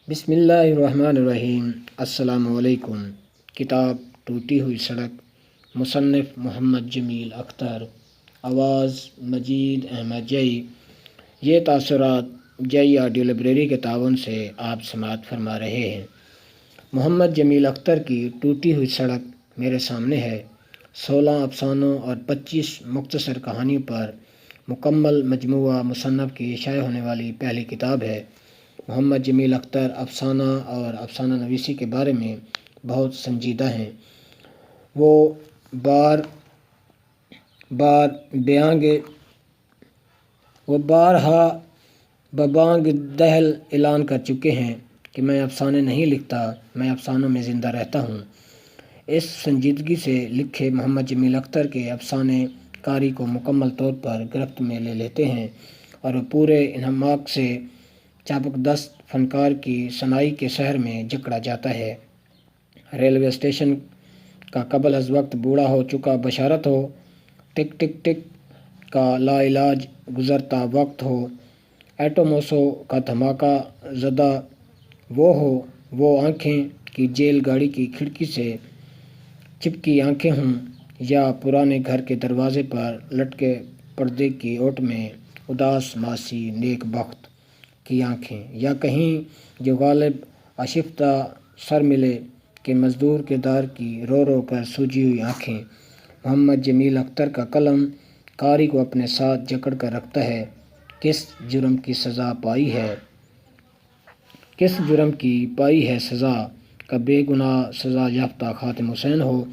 بسم اللہ الرحمن الرحیم۔ السلام علیکم۔ کتاب ٹوٹی ہوئی سڑک، مصنف محمد جمیل اختر، آواز مجید احمد جئی۔ یہ تاثرات جئی آڈیو لائبریری کے تعاون سے آپ سماعت فرما رہے ہیں۔ محمد جمیل اختر کی ٹوٹی ہوئی سڑک میرے سامنے ہے۔ 16 افسانوں اور 25 مختصر کہانیوں پر مکمل مجموعہ مصنف کی شائع ہونے والی پہلی کتاب ہے۔ محمد جمیل اختر افسانہ اور افسانہ نویسی کے بارے میں بہت سنجیدہ ہیں۔ وہ بارہا ببانگ دہل اعلان کر چکے ہیں کہ میں افسانے نہیں لکھتا، میں افسانوں میں زندہ رہتا ہوں۔ اس سنجیدگی سے لکھے محمد جمیل اختر کے افسانے قاری کو مکمل طور پر گرفت میں لے لیتے ہیں اور وہ پورے انہماک سے چابک دست فنکار کی صناعی کے سحر میں جکڑا جاتا ہے۔ ریلوے اسٹیشن کا قبل از وقت بوڑھا ہو چکا بشارت ہو، ٹک ٹک ٹک کا لا علاج گزرتا وقت ہو، ایٹوموسو کا دھماکہ زدہ وہ ہو، وہ آنکھیں کی جیل گاڑی کی کھڑکی سے چپکی آنکھیں ہوں، یا پرانے گھر کے دروازے پر لٹکے پردے کی اوٹ میں اداس ماسی نیک بخت کی آنکھیں، یا کہیں جو غالب آشفتہ سر ملے کہ مزدور کردار کی رو رو کر سوجی ہوئی آنکھیں۔ محمد جمیل اختر کا قلم قاری کو اپنے ساتھ جکڑ کر رکھتا ہے۔ کس جرم کی سزا پائی ہے، کس جرم کی پائی ہے سزا، کا بے گناہ سزا یافتہ خاتم حسین ہو،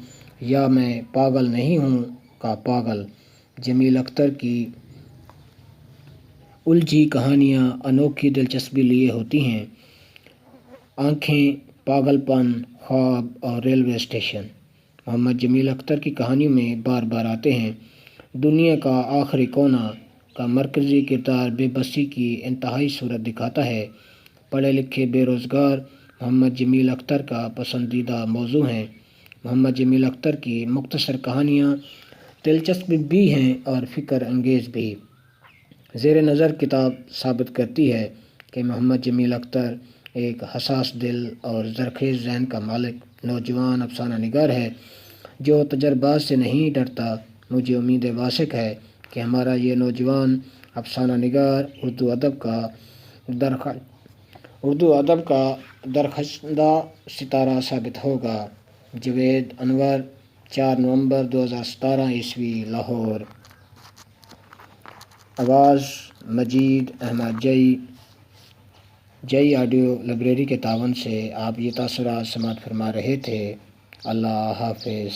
یا میں پاگل نہیں ہوں کا پاگل۔ جمیل اختر کی الجھی کہانیاں انوکھی دلچسپی لیے ہوتی ہیں۔ آنکھیں، پاگل پن، خواب اور ریلوے اسٹیشن محمد جمیل اختر کی کہانیوں میں بار بار آتے ہیں۔ دنیا کا آخری کونا کا مرکزی کردار بے بسی کی انتہائی صورت دکھاتا ہے۔ پڑھے لکھے بے روزگار محمد جمیل اختر کا پسندیدہ موضوع ہیں۔ محمد جمیل اختر کی مختصر کہانیاں دلچسپ بھی ہیں اور فکر انگیز بھی۔ زیر نظر کتاب ثابت کرتی ہے کہ محمد جمیل اختر ایک حساس دل اور زرخیز ذہن کا مالک نوجوان افسانہ نگار ہے جو تجربات سے نہیں ڈرتا۔ مجھے امید واثق ہے کہ ہمارا یہ نوجوان افسانہ نگار اردو ادب کا درخشندہ ستارہ ثابت ہوگا۔ جاوید انور، 4 نومبر 2017 عیسوی، لاہور۔ آواز مجید احمد جئی۔ جئی آڈیو لائبریری کے تعاون سے آپ یہ تاثرات سماعت فرما رہے تھے۔ اللہ حافظ۔